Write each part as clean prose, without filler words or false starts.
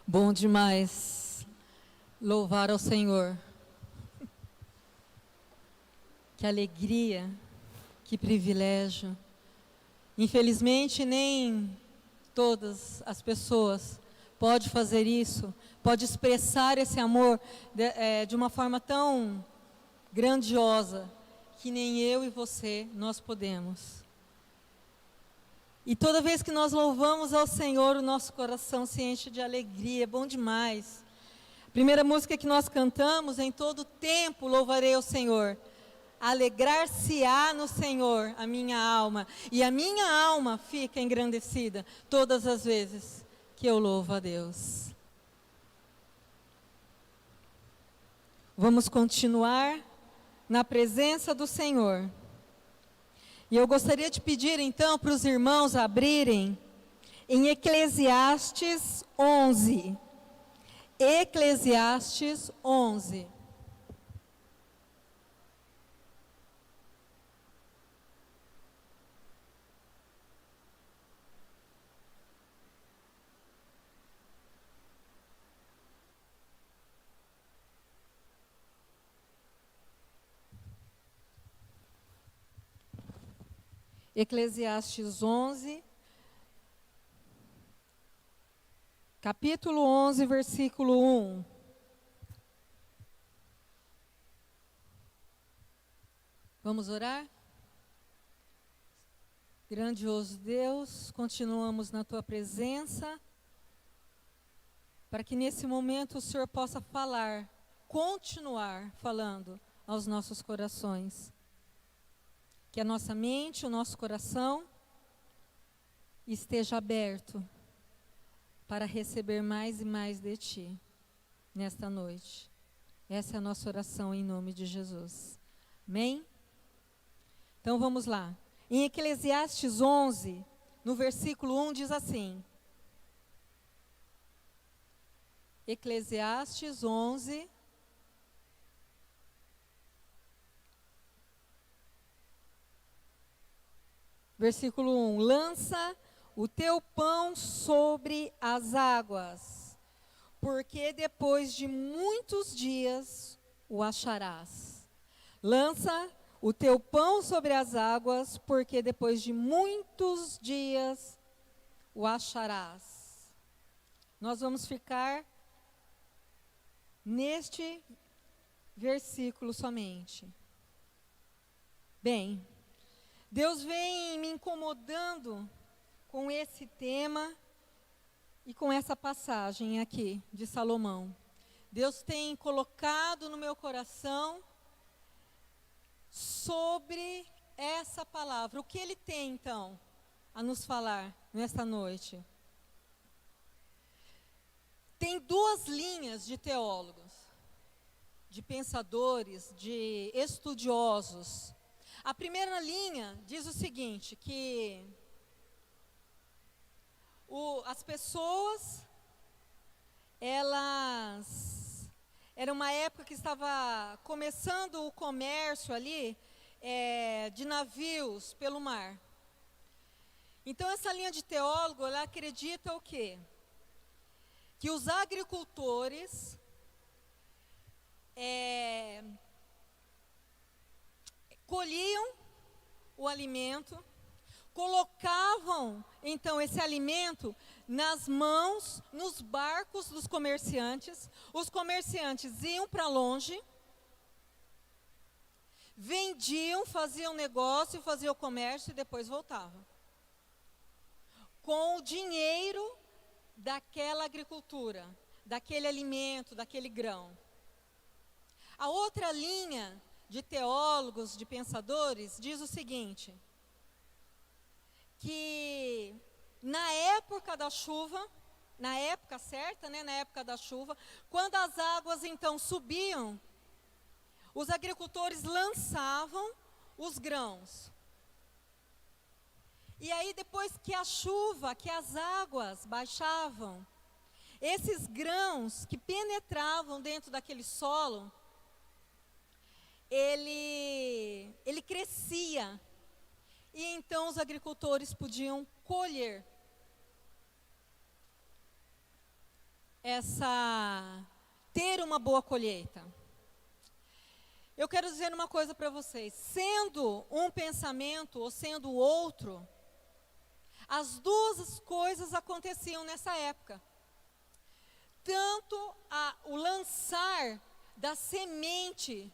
Bom demais louvar ao Senhor. Que alegria, que privilégio. Infelizmente, nem todas as pessoas podem fazer isso, podem expressar esse amor de uma forma tão grandiosa, que nem eu e você, nós podemos. E toda vez que nós louvamos ao Senhor, o nosso coração se enche de alegria, é bom demais. A primeira música que nós cantamos, em todo tempo louvarei ao Senhor. Alegrar-se-á no Senhor a minha alma, e a minha alma fica engrandecida todas as vezes que eu louvo a Deus. Vamos continuar na presença do Senhor. E eu gostaria de pedir então para os irmãos abrirem em Eclesiastes 11. Eclesiastes 11. Eclesiastes 11, capítulo 11, versículo 1. Vamos orar? Grandioso Deus, continuamos na Tua presença, para que nesse momento o Senhor possa falar, continuar falando aos nossos corações. Que a nossa mente, o nosso coração esteja aberto para receber mais e mais de Ti nesta noite. Essa é a nossa oração em nome de Jesus. Amém? Então vamos lá. Em Eclesiastes 11, no versículo 1 diz assim. Eclesiastes 11, versículo 1. Lança o teu pão sobre as águas, porque depois de muitos dias o acharás. Lança o teu pão sobre as águas, porque depois de muitos dias o acharás. Nós vamos ficar neste versículo somente. Bem, Deus vem me incomodando com esse tema e com essa passagem aqui de Salomão. Deus tem colocado no meu coração sobre essa palavra. O que Ele tem então a nos falar nesta noite? Tem duas linhas de teólogos, de pensadores, de estudiosos. A primeira linha diz o seguinte, que as pessoas, era uma época que estava começando o comércio ali, de navios pelo mar. Então essa linha de teólogo, ela acredita o quê? Que os agricultores colhiam o alimento, colocavam então esse alimento nas mãos, nos barcos dos comerciantes. Os comerciantes iam para longe, vendiam, faziam negócio, faziam o comércio e depois voltavam. Com o dinheiro daquela agricultura, daquele alimento, daquele grão. A outra linha de teólogos, de pensadores, diz o seguinte, que na época da chuva, na época certa, na época da chuva, quando as águas então subiam, os agricultores lançavam os grãos. E aí depois que a chuva, que as águas baixavam, esses grãos que penetravam dentro daquele solo, ele crescia. E então os agricultores podiam colher ter uma boa colheita. Eu quero dizer uma coisa para vocês, sendo um pensamento ou sendo o outro, as duas coisas aconteciam nessa época. Tanto o lançar da semente,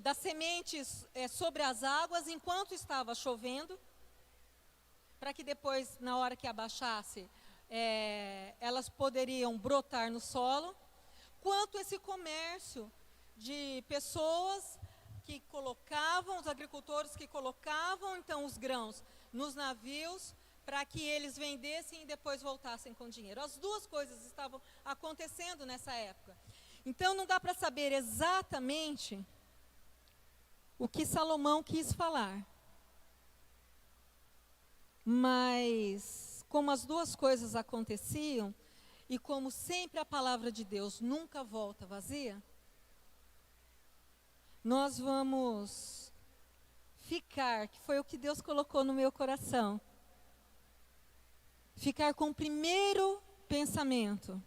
das sementes sobre as águas enquanto estava chovendo, para que depois, na hora que abaixasse, elas poderiam brotar no solo, quanto esse comércio de pessoas que colocavam, os agricultores que colocavam então os grãos nos navios para que eles vendessem e depois voltassem com dinheiro. As duas coisas estavam acontecendo nessa época. Então não dá para saber exatamente o que Salomão quis falar. Mas como as duas coisas aconteciam e como sempre a palavra de Deus nunca volta vazia, nós vamos ficar, que foi o que Deus colocou no meu coração, ficar com o primeiro pensamento,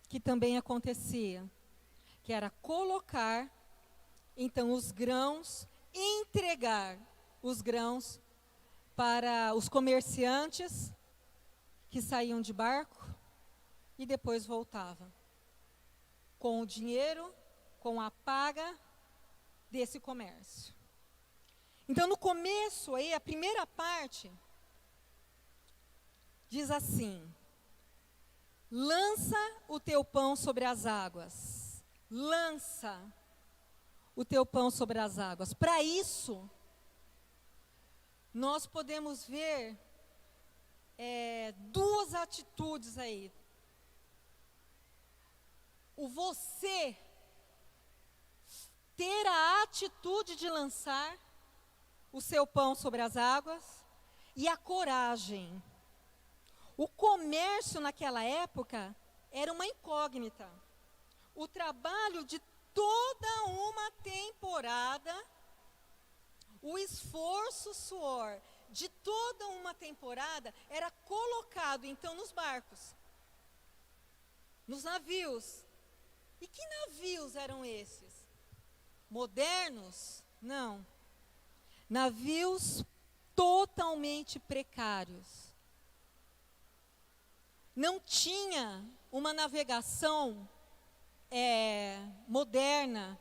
que também acontecia, que era colocar, então, os grãos, entregar os grãos para os comerciantes que saíam de barco e depois voltavam, com o dinheiro, com a paga desse comércio. Então, no começo, aí, a primeira parte, diz assim: lança o teu pão sobre as águas. Lança o teu pão sobre as águas. Para isso, nós podemos ver duas atitudes aí. O você ter a atitude de lançar o seu pão sobre as águas e a coragem. O comércio naquela época era uma incógnita. O trabalho de toda uma temporada, o esforço, o suor de toda uma temporada era colocado então nos barcos, nos navios. E que navios eram esses? Modernos? Não. Navios totalmente precários. Não tinha uma navegação moderna,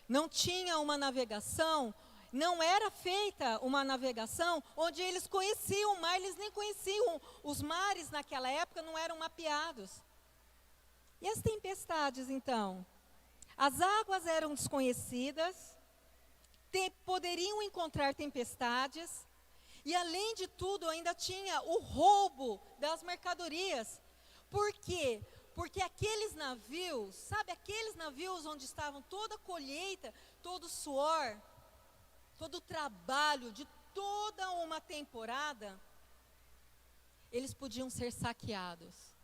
não tinha uma navegação, não era feita uma navegação onde eles conheciam o mar, eles nem conheciam os mares naquela época, não eram mapeados. E as tempestades então? As águas eram desconhecidas, poderiam encontrar tempestades, e além de tudo ainda tinha o roubo das mercadorias. Por quê? Porque aqueles navios, sabe, aqueles navios onde estavam toda a colheita, todo o suor, todo o trabalho de toda uma temporada, eles podiam ser saqueados.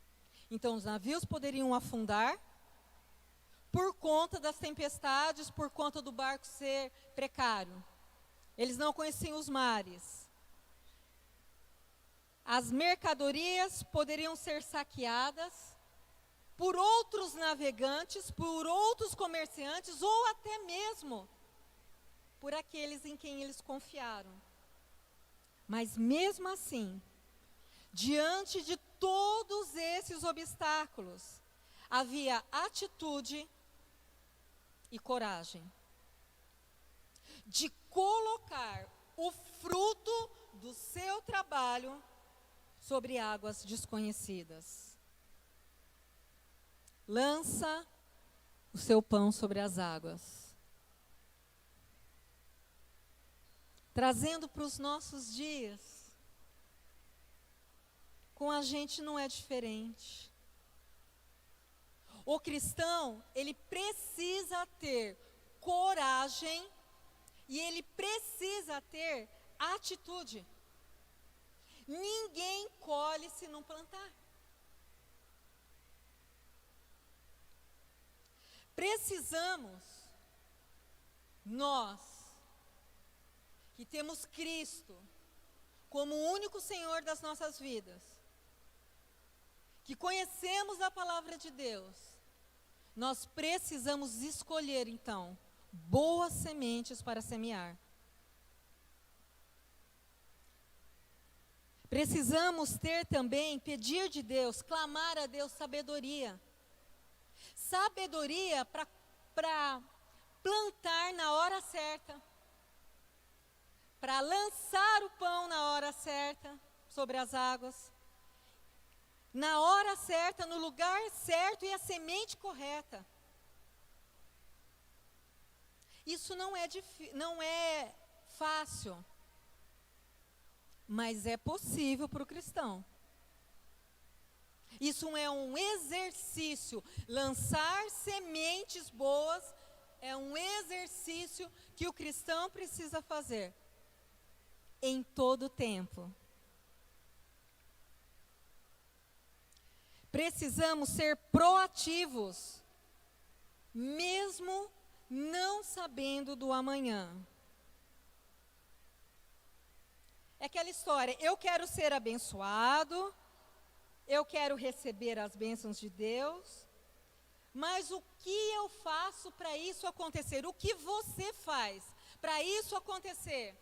Então os navios poderiam afundar por conta das tempestades, por conta do barco ser precário. Eles não conheciam os mares. As mercadorias poderiam ser saqueadas por outros navegantes, por outros comerciantes, ou até mesmo por aqueles em quem eles confiaram. Mas mesmo assim, diante de todos esses obstáculos, havia atitude e coragem de colocar o fruto do seu trabalho sobre águas desconhecidas. Lança o seu pão sobre as águas. Trazendo para os nossos dias, com a gente não é diferente. O cristão, ele precisa ter coragem e ele precisa ter atitude. Ninguém colhe se não plantar. Precisamos, nós, que temos Cristo como o único Senhor das nossas vidas, que conhecemos a palavra de Deus, nós precisamos escolher, então, boas sementes para semear. Precisamos ter também, pedir de Deus, clamar a Deus sabedoria. Sabedoria para plantar na hora certa, para lançar o pão na hora certa sobre as águas, na hora certa, no lugar certo e a semente correta. Isso não é fácil, mas é possível para o cristão. Isso é um exercício. Lançar sementes boas é um exercício que o cristão precisa fazer em todo o tempo. Precisamos ser proativos, mesmo não sabendo do amanhã. É aquela história, eu quero ser abençoado, eu quero receber as bênçãos de Deus, mas o que eu faço para isso acontecer? O que você faz para isso acontecer?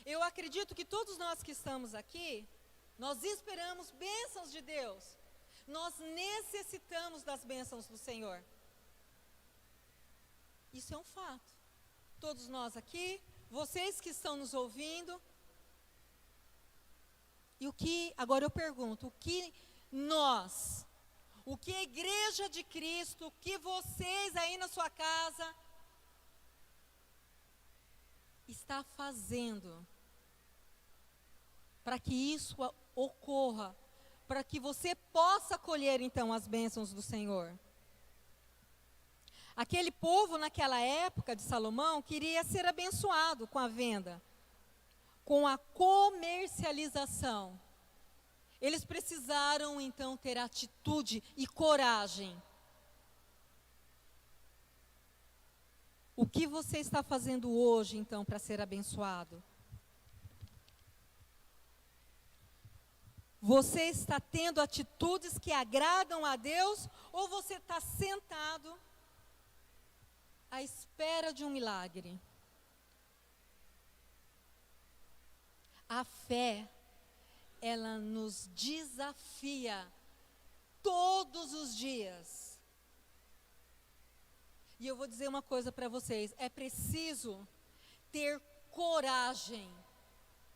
Eu acredito que todos nós que estamos aqui, nós esperamos bênçãos de Deus. Nós necessitamos das bênçãos do Senhor. Isso é um fato. Todos nós aqui, vocês que estão nos ouvindo. Agora eu pergunto, o que a Igreja de Cristo, o que vocês aí na sua casa está fazendo para que isso ocorra, para que você possa colher então as bênçãos do Senhor? Aquele povo naquela época de Salomão queria ser abençoado com a venda, com a comercialização. Eles precisaram então ter atitude e coragem. O que você está fazendo hoje então para ser abençoado? Você está tendo atitudes que agradam a Deus ou você está sentado à espera de um milagre? A fé, ela nos desafia todos os dias. E eu vou dizer uma coisa para vocês, é preciso ter coragem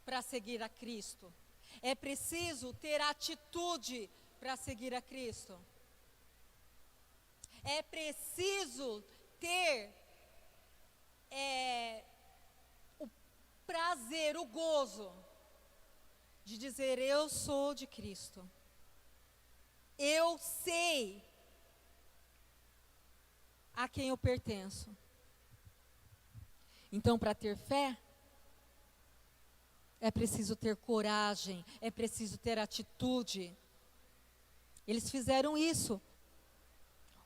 para seguir a Cristo. É preciso ter atitude para seguir a Cristo. É preciso ter o prazer, o gozo de dizer, eu sou de Cristo. Eu sei a quem eu pertenço. Então, para ter fé, é preciso ter coragem, é preciso ter atitude. Eles fizeram isso.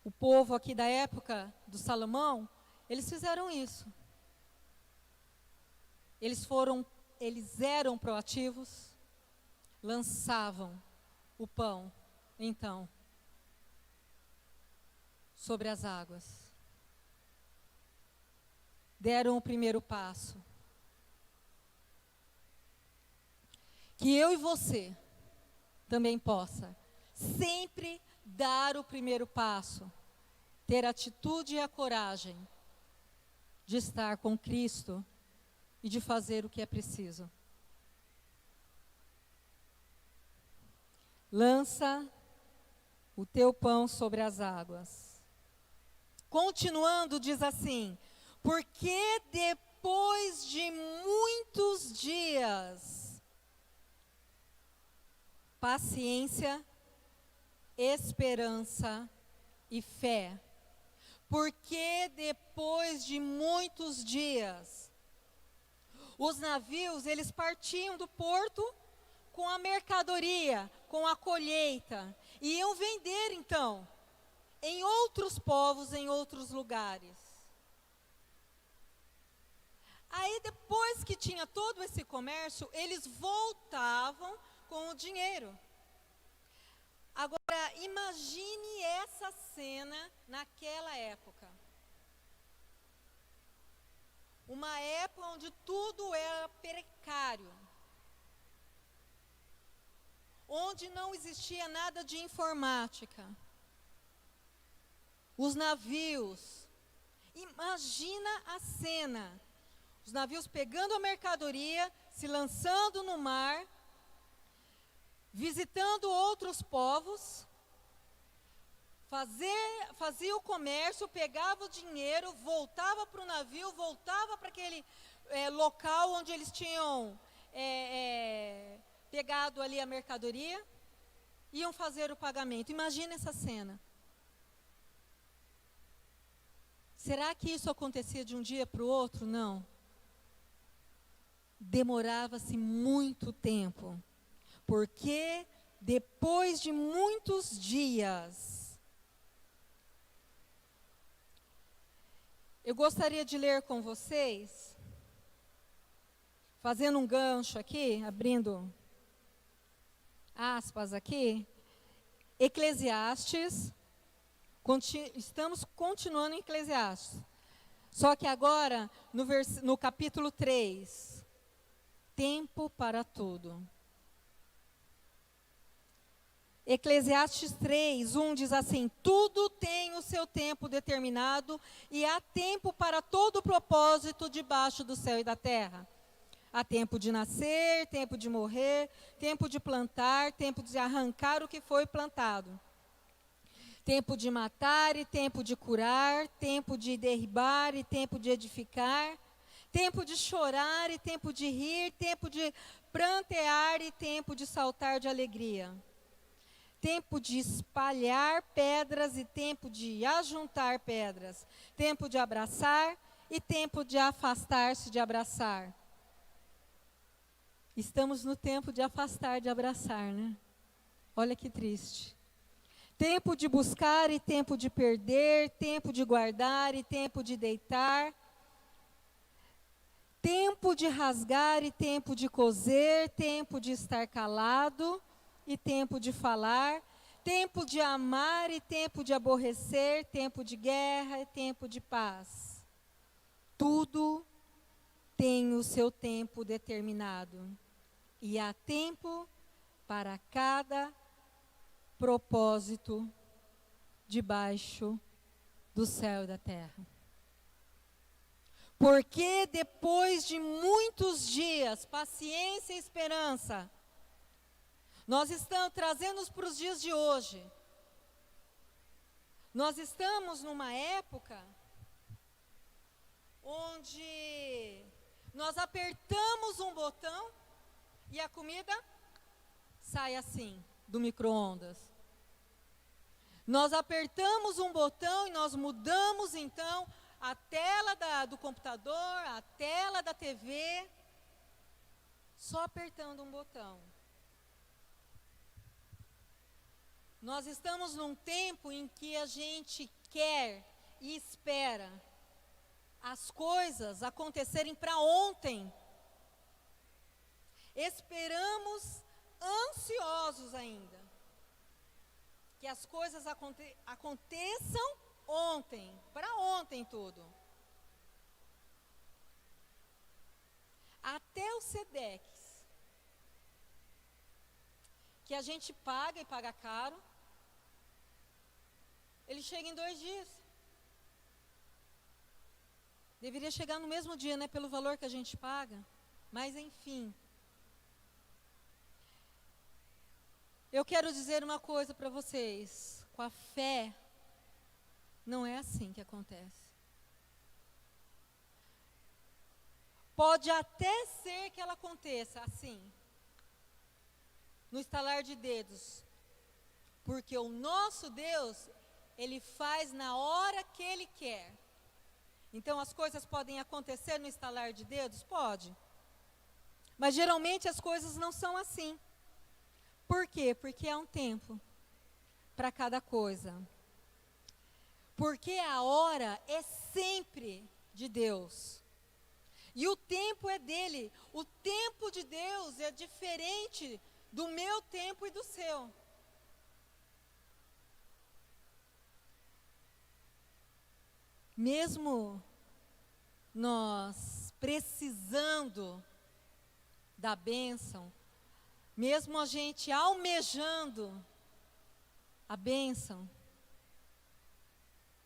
O povo aqui da época do Salomão, eles fizeram isso. Eles eram proativos, lançavam o pão, então, sobre as águas. Deram o primeiro passo. Que eu e você também possa sempre dar o primeiro passo, ter a atitude e a coragem de estar com Cristo e de fazer o que é preciso. Lança o teu pão sobre as águas. Continuando, diz assim, porque depois de muitos dias, paciência, esperança e fé. Porque depois de muitos dias, os navios, eles partiam do porto com a mercadoria, com a colheita, e iam vender então, em outros povos, em outros lugares. Aí depois que tinha todo esse comércio, eles voltavam com o dinheiro. Agora, imagine essa cena naquela época. Uma época onde tudo era precário. Onde não existia nada de informática. Os navios. Imagina a cena. Os navios pegando a mercadoria, se lançando no mar, visitando outros povos, fazia o comércio, pegava o dinheiro, voltava para o navio, voltava para aquele local onde eles tinham pegado ali a mercadoria, iam fazer o pagamento. Imagina essa cena. Será que isso acontecia de um dia para o outro? Não. Demorava-se muito tempo, porque depois de muitos dias, eu gostaria de ler com vocês, fazendo um gancho aqui, abrindo aspas aqui, Eclesiastes, estamos continuando em Eclesiastes, só que agora no capítulo 3, tempo para tudo. Eclesiastes 3, 1 diz assim: tudo tem o seu tempo determinado e há tempo para todo propósito debaixo do céu e da terra. Há tempo de nascer, tempo de morrer, tempo de plantar, tempo de arrancar o que foi plantado. Tempo de matar e tempo de curar, tempo de derribar e tempo de edificar, tempo de chorar e tempo de rir, tempo de prantear e tempo de saltar de alegria. Tempo de espalhar pedras e tempo de ajuntar pedras. Tempo de abraçar e tempo de afastar-se de abraçar. Estamos no tempo de afastar de abraçar, né? Olha que triste. Tempo de buscar e tempo de perder, tempo de guardar e tempo de deitar. Tempo de rasgar e tempo de coser, tempo de estar calado e tempo de falar, tempo de amar e tempo de aborrecer, tempo de guerra e tempo de paz. Tudo tem o seu tempo determinado e há tempo para cada propósito debaixo do céu e da terra. Porque depois de muitos dias, paciência e esperança, nós estamos trazendo para os dias de hoje. Nós estamos numa época onde nós apertamos um botão e a comida sai assim, do micro-ondas. Nós apertamos um botão e nós mudamos então a tela do computador, a tela da TV, só apertando um botão. Nós estamos num tempo em que a gente quer e espera as coisas acontecerem para ontem. Esperamos ansiosos ainda que as coisas aconteçam ontem, para ontem tudo. Até o Sedex, que a gente paga e paga caro, ele chega em 2 dias. Deveria chegar no mesmo dia, né, pelo valor que a gente paga. Mas enfim. Eu quero dizer uma coisa para vocês. Com a fé, não é assim que acontece. Pode até ser que ela aconteça assim, no estalar de dedos. Porque o nosso Deus, Ele faz na hora que Ele quer. Então as coisas podem acontecer no estalar de dedos? Pode. Mas geralmente as coisas não são assim. Por quê? Porque há um tempo para cada coisa. Porque a hora é sempre de Deus. E o tempo é dele. O tempo de Deus é diferente do meu tempo e do seu. mesmo nós precisando da bênção, mesmo a gente almejando a bênção,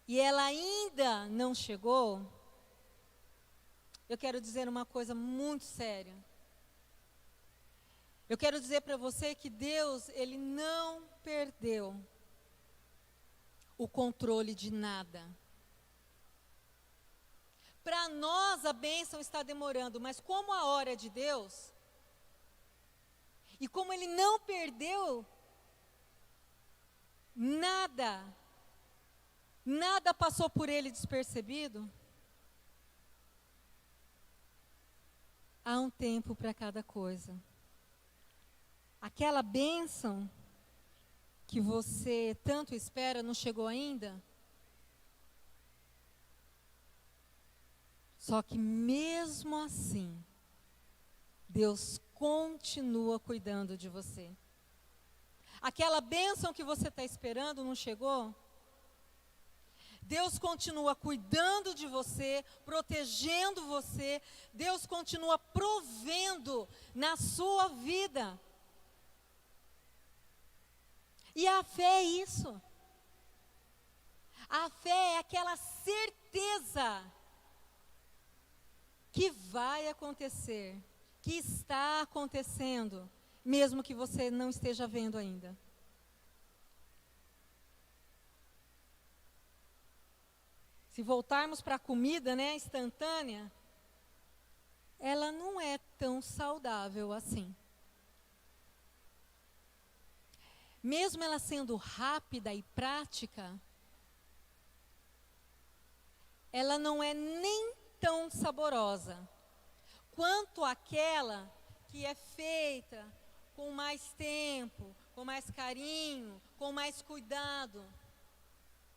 e ela ainda não chegou, eu quero dizer uma coisa muito séria. Eu quero dizer para você que Deus, Ele não perdeu o controle de nada. Para nós a bênção está demorando, mas como a hora é de Deus, e como Ele não perdeu nada passou por Ele despercebido, há um tempo para cada coisa. Aquela bênção que você tanto espera não chegou ainda? Só que mesmo assim, Deus continua cuidando de você. Aquela bênção que você está esperando não chegou? Deus continua cuidando de você, protegendo você. Deus continua provendo na sua vida. E a fé é isso. A fé é aquela certeza que vai acontecer, que está acontecendo, mesmo que você não esteja vendo ainda. Se voltarmos para a comida, instantânea, ela não é tão saudável assim. Mesmo ela sendo rápida e prática, ela não é nem tão saborosa quanto aquela que é feita com mais tempo, com mais carinho, com mais cuidado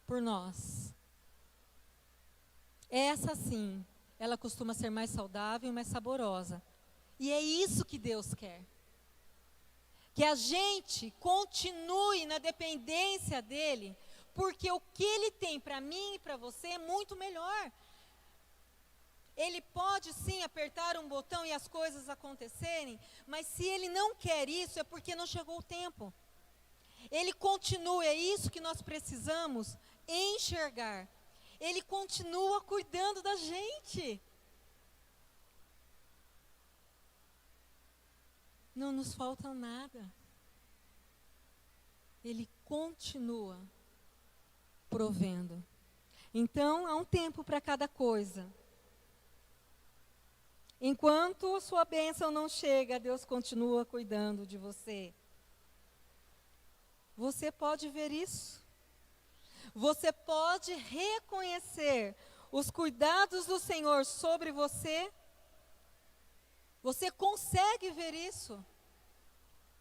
por nós. Essa sim, ela costuma ser mais saudável e mais saborosa. E é isso que Deus quer. Que a gente continue na dependência dEle, porque o que Ele tem para mim e para você é muito melhor. Ele pode sim apertar um botão e as coisas acontecerem, mas se Ele não quer isso, é porque não chegou o tempo. Ele continua, é isso que nós precisamos enxergar. Ele continua cuidando da gente. Não nos falta nada. Ele continua provendo. Então, há um tempo para cada coisa. Enquanto sua bênção não chega, Deus continua cuidando de você. Você pode ver isso. Você pode reconhecer os cuidados do Senhor sobre você. Você consegue ver isso?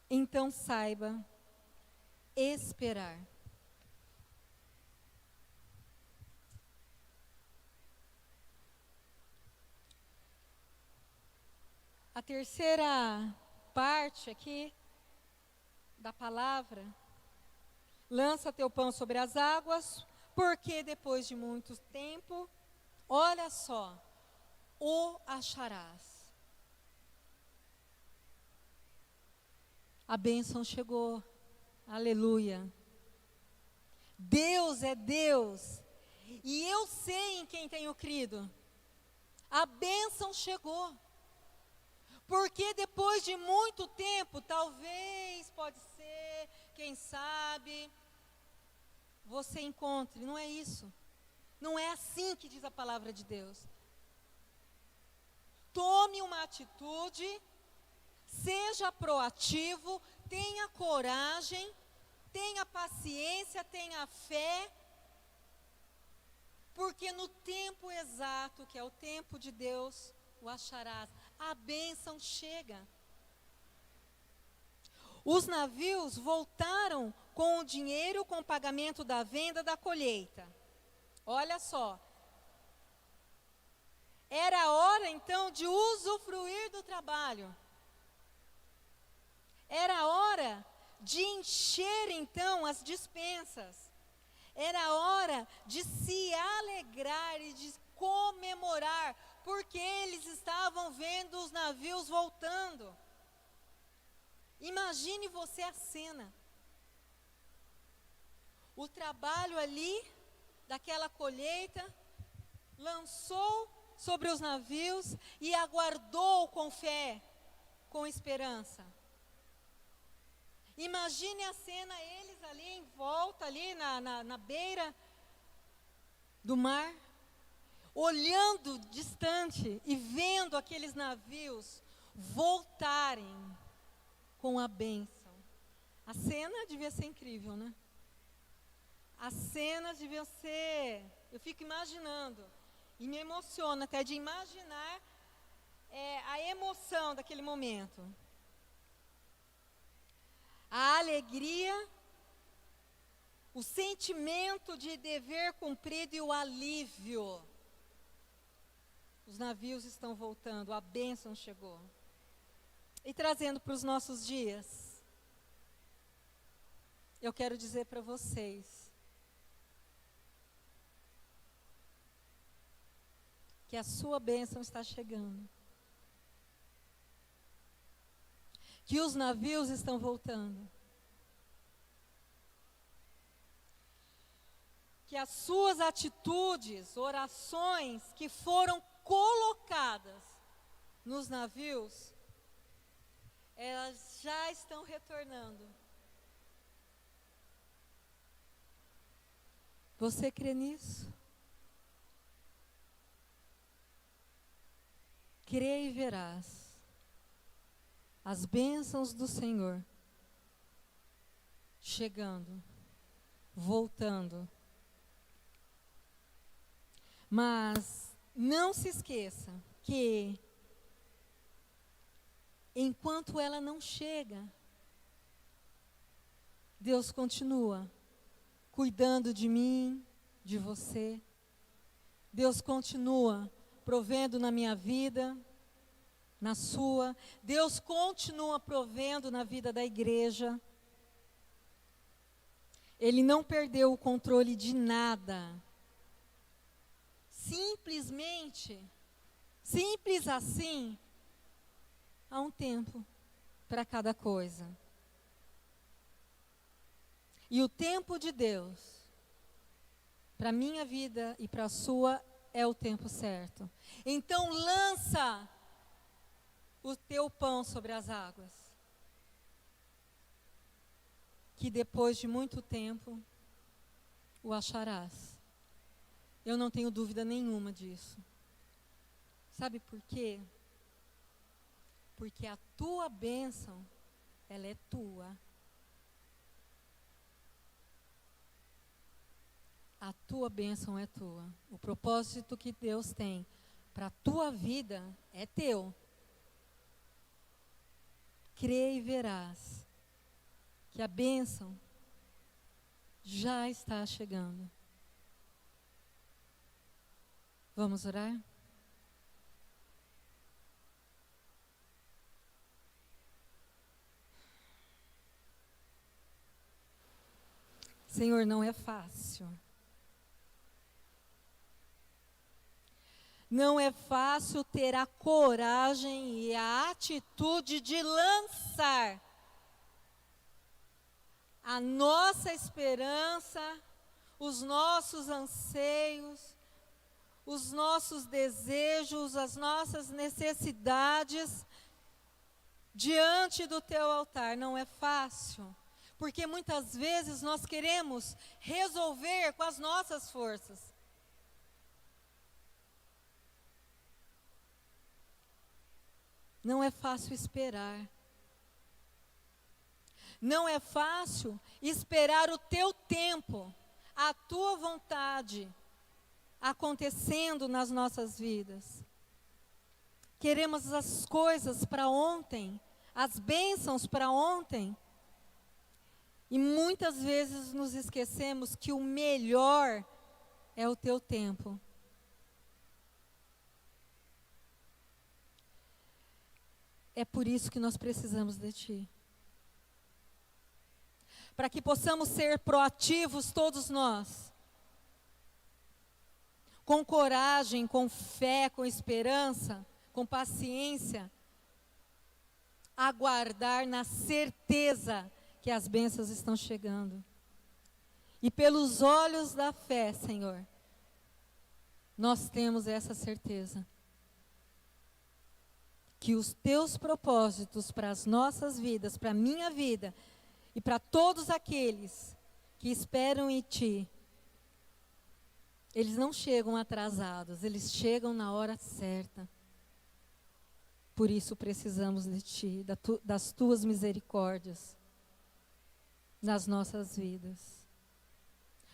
Então saiba esperar. A terceira parte aqui da palavra: lança teu pão sobre as águas, porque depois de muito tempo, olha só, o acharás. A bênção chegou, aleluia. Deus é Deus, e eu sei em quem tenho crido. A bênção chegou, porque depois de muito tempo, talvez, pode ser, quem sabe, você encontre, não é isso. Não é assim que diz a palavra de Deus. Tome uma atitude, seja proativo, tenha coragem, tenha paciência, tenha fé, porque no tempo exato, que é o tempo de Deus, o acharás. A bênção chega. Os navios voltaram com o dinheiro, com o pagamento da venda da colheita. Olha só. Era a hora então de usufruir do trabalho. Era a hora de encher então as despensas. Era hora de se alegrar e de comemorar, porque eles estavam vendo os navios voltando. Imagine você a cena. O trabalho ali, daquela colheita, lançou sobre os navios e aguardou com fé, com esperança. Imagine a cena, eles ali em volta, ali na beira do mar, olhando distante e vendo aqueles navios voltarem com a bênção. A cena devia ser incrível, né? As cenas deviam ser, eu fico imaginando, e me emociona até de imaginar a emoção daquele momento. A alegria, o sentimento de dever cumprido e o alívio. Os navios estão voltando, a bênção chegou. E trazendo para os nossos dias, eu quero dizer para vocês que a sua bênção está chegando. Que os navios estão voltando. Que as suas atitudes, orações que foram colocadas nos navios, elas já estão retornando. Você crê nisso? Crê e verás as bênçãos do Senhor chegando, voltando. Mas não se esqueça que enquanto ela não chega, Deus continua cuidando de mim, de você. Deus continua provendo na minha vida, na sua. Deus continua provendo na vida da igreja. Ele não perdeu o controle de nada. Simplesmente, simples assim, há um tempo para cada coisa. E o tempo de Deus, para a minha vida e para a sua, é o tempo certo. Então lança o teu pão sobre as águas, que depois de muito tempo o acharás. Eu não tenho dúvida nenhuma disso. Sabe por quê? Porque a tua bênção, ela é tua. A tua bênção é tua. O propósito que Deus tem para a tua vida é teu. Crê e verás que a bênção já está chegando. Vamos orar? Senhor, não é fácil. Não é fácil ter a coragem e a atitude de lançar a nossa esperança, os nossos anseios, os nossos desejos, as nossas necessidades diante do teu altar. Não é fácil, porque muitas vezes nós queremos resolver com as nossas forças. Não é fácil esperar. Não é fácil esperar o teu tempo, a tua vontade acontecendo nas nossas vidas. Queremos as coisas para ontem, as bênçãos para ontem. E muitas vezes nos esquecemos que o melhor é o teu tempo. É por isso que nós precisamos de Ti. Para que possamos ser proativos todos nós. com coragem, com fé, com esperança, com paciência, aguardar na certeza que as bênçãos estão chegando. E pelos olhos da fé, Senhor, nós temos essa certeza. Que os teus propósitos para as nossas vidas, para a minha vida e para todos aqueles que esperam em Ti, eles não chegam atrasados, eles chegam na hora certa. Por isso precisamos de Ti, das Tuas misericórdias nas nossas vidas.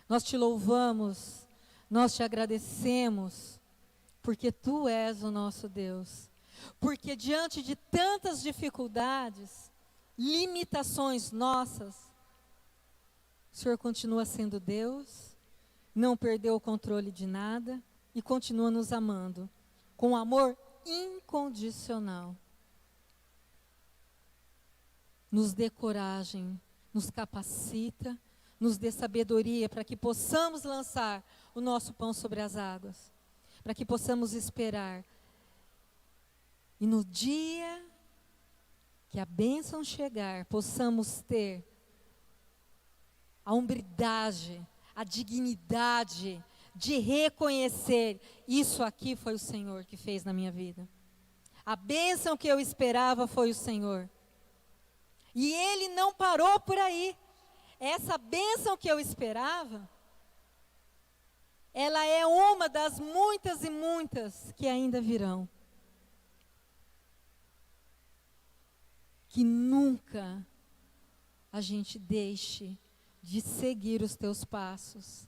Nós Te louvamos, nós Te agradecemos, porque Tu és o nosso Deus. Porque diante de tantas dificuldades, limitações nossas, o Senhor continua sendo Deus, não perdeu o controle de nada e continua nos amando com amor incondicional. Nos dê coragem, nos capacita, nos dê sabedoria para que possamos lançar o nosso pão sobre as águas, para que possamos esperar. E no dia que a bênção chegar, possamos ter a hombridade, a dignidade de reconhecer, isso aqui foi o Senhor que fez na minha vida. A bênção que eu esperava foi o Senhor. E Ele não parou por aí. Essa bênção que eu esperava, ela é uma das muitas e muitas que ainda virão. Que nunca a gente deixe de seguir os teus passos,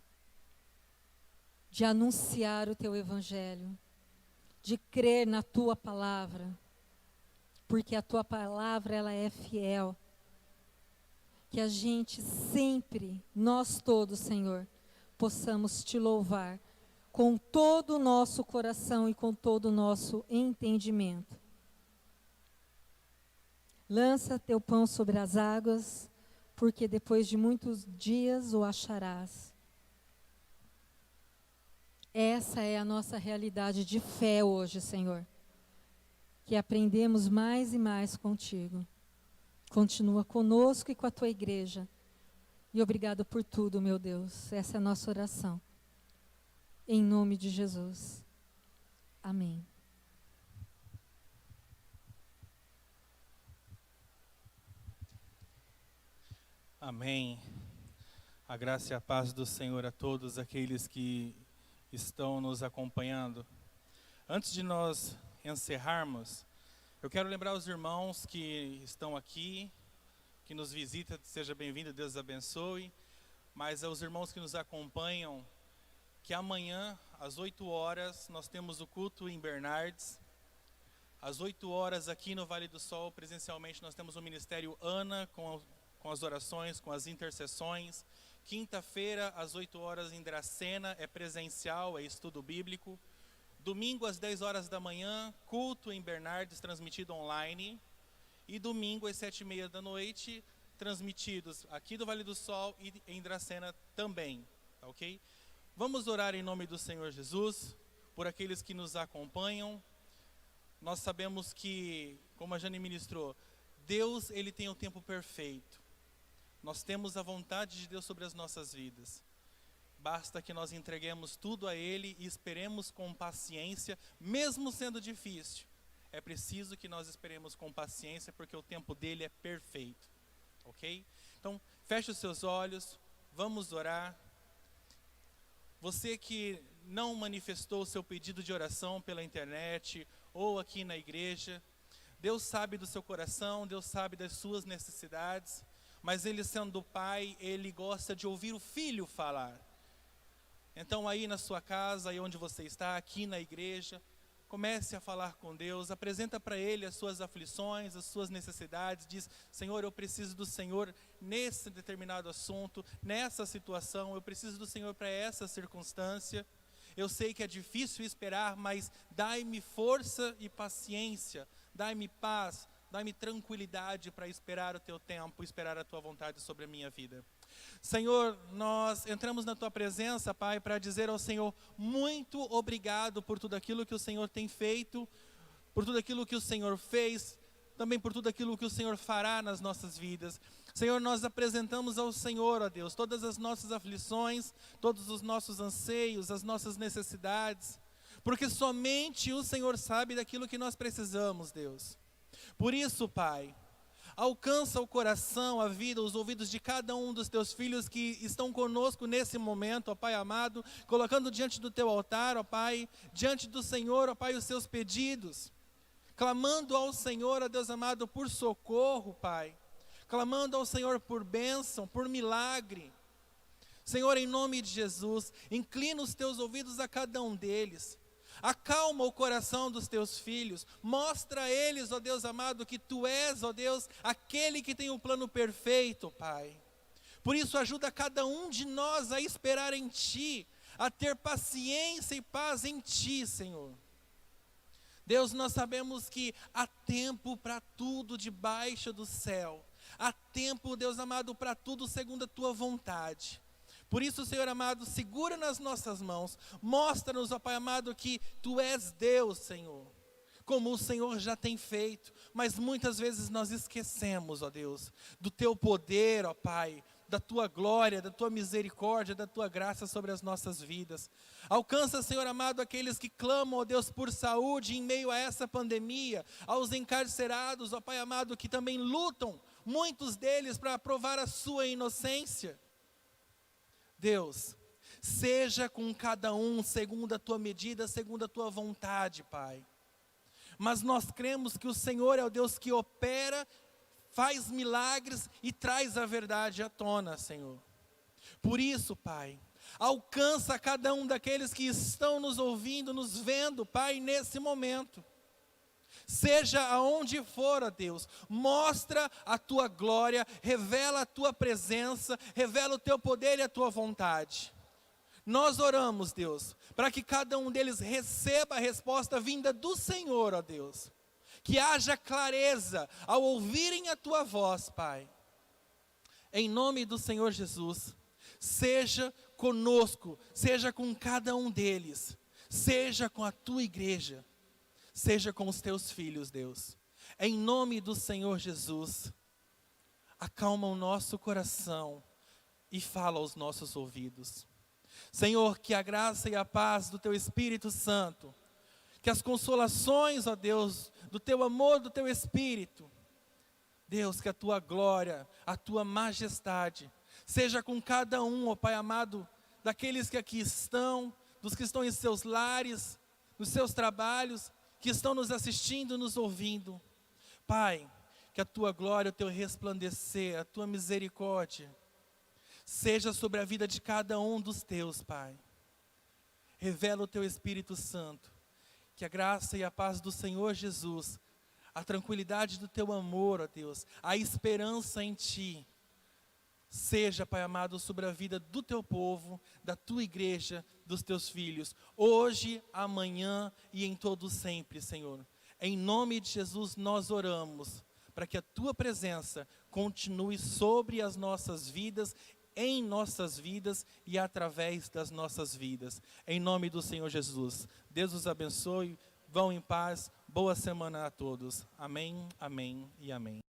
de anunciar o teu evangelho, de crer na tua palavra, porque a tua palavra ela é fiel. Que a gente sempre, nós todos, Senhor, possamos te louvar com todo o nosso coração e com todo o nosso entendimento. Lança teu pão sobre as águas, porque depois de muitos dias o acharás. Essa é a nossa realidade de fé hoje, Senhor. Que aprendemos mais e mais contigo. Continua conosco e com a tua igreja. E obrigado por tudo, meu Deus. Essa é a nossa oração. Em nome de Jesus. Amém. Amém. A graça e a paz do Senhor a todos aqueles que estão nos acompanhando. Antes de nós encerrarmos, eu quero lembrar os irmãos que estão aqui, que nos visitam, seja bem-vindo, Deus abençoe. Mas aos irmãos que nos acompanham, que amanhã, às 8 horas, nós temos o culto em Bernardes. Às 8 horas, aqui no Vale do Sol, presencialmente, nós temos o Ministério Ana, com as orações, com as intercessões. Quinta-feira, às 8 horas, em Dracena, é presencial, é estudo bíblico. Domingo, às 10 horas da manhã, culto em Bernardes, transmitido online. E domingo, às 7h30 da noite, transmitidos aqui do Vale do Sol e em Dracena também, tá ok? Vamos orar em nome do Senhor Jesus, por aqueles que nos acompanham. Nós sabemos que, como a Jane ministrou, Deus, Ele tem o tempo perfeito. Nós temos a vontade de Deus sobre as nossas vidas. Basta que nós entreguemos tudo a Ele e esperemos com paciência, mesmo sendo difícil. É preciso que nós esperemos com paciência, porque o tempo dele é perfeito. Ok? Então, feche os seus olhos, vamos orar. Você que não manifestou o seu pedido de oração pela internet ou aqui na igreja, Deus sabe do seu coração, Deus sabe das suas necessidades, mas Ele sendo Pai, Ele gosta de ouvir o Filho falar. Então aí na sua casa, aí onde você está, aqui na igreja, comece a falar com Deus, apresenta para Ele as suas aflições, as suas necessidades, diz: Senhor, eu preciso do Senhor nesse determinado assunto, nessa situação, eu preciso do Senhor para essa circunstância. Eu sei que é difícil esperar, mas dai-me força e paciência, dai-me paz, dai-me tranquilidade para esperar o teu tempo, esperar a tua vontade sobre a minha vida. Senhor, nós entramos na Tua presença, Pai, para dizer ao Senhor, muito obrigado por tudo aquilo que o Senhor tem feito, por tudo aquilo que o Senhor fez, também por tudo aquilo que o Senhor fará nas nossas vidas. Senhor, nós apresentamos ao Senhor, ó Deus, todas as nossas aflições, todos os nossos anseios, as nossas necessidades, porque somente o Senhor sabe daquilo que nós precisamos, Deus. Por isso, Pai, alcança o coração, a vida, os ouvidos de cada um dos Teus filhos que estão conosco nesse momento, ó Pai amado, colocando diante do Teu altar, ó Pai, diante do Senhor, ó Pai, os seus pedidos, clamando ao Senhor, ó Deus amado, por socorro, Pai, clamando ao Senhor por bênção, por milagre. Senhor, em nome de Jesus, inclina os Teus ouvidos a cada um deles, acalma o coração dos Teus filhos, mostra a eles, ó Deus amado, que Tu és, ó Deus, aquele que tem o plano perfeito, Pai. Por isso ajuda cada um de nós a esperar em Ti, a ter paciência e paz em Ti, Senhor. Deus, nós sabemos que há tempo para tudo debaixo do céu, há tempo, Deus amado, para tudo segundo a Tua vontade. Por isso, Senhor amado, segura nas nossas mãos, mostra-nos, ó Pai amado, que Tu és Deus, Senhor, como o Senhor já tem feito, mas muitas vezes nós esquecemos, ó Deus, do Teu poder, ó Pai, da Tua glória, da Tua misericórdia, da Tua graça sobre as nossas vidas. Alcança, Senhor amado, aqueles que clamam, ó Deus, por saúde em meio a essa pandemia, aos encarcerados, ó Pai amado, que também lutam, muitos deles, para provar a sua inocência. Deus, seja com cada um segundo a Tua medida, segundo a Tua vontade, Pai. Mas nós cremos que o Senhor é o Deus que opera, faz milagres e traz a verdade à tona, Senhor. Por isso, Pai, alcança cada um daqueles que estão nos ouvindo, nos vendo, Pai, nesse momento. Seja aonde for, ó Deus, mostra a Tua glória, revela a Tua presença, revela o Teu poder e a Tua vontade. Nós oramos, Deus, para que cada um deles receba a resposta vinda do Senhor, ó Deus. Que haja clareza ao ouvirem a Tua voz, Pai. Em nome do Senhor Jesus, seja conosco, seja com cada um deles, seja com a Tua igreja. Seja com os Teus filhos, Deus. Em nome do Senhor Jesus, acalma o nosso coração e fala aos nossos ouvidos. Senhor, que a graça e a paz do Teu Espírito Santo, que as consolações, ó Deus, do Teu amor, do Teu Espírito, Deus, que a Tua glória, a Tua majestade, seja com cada um, ó Pai amado, daqueles que aqui estão, dos que estão em seus lares, nos seus trabalhos, que estão nos assistindo, nos ouvindo. Pai, que a Tua glória, o Teu resplandecer, a Tua misericórdia, seja sobre a vida de cada um dos Teus, Pai. Revela o Teu Espírito Santo, que a graça e a paz do Senhor Jesus, a tranquilidade do Teu amor, ó Deus, a esperança em Ti, seja, Pai amado, sobre a vida do Teu povo, da Tua igreja, dos Teus filhos, hoje, amanhã e em todo sempre, Senhor. Em nome de Jesus nós oramos, para que a Tua presença continue sobre as nossas vidas, em nossas vidas e através das nossas vidas. Em nome do Senhor Jesus. Deus os abençoe, vão em paz, boa semana a todos. Amém, amém e amém.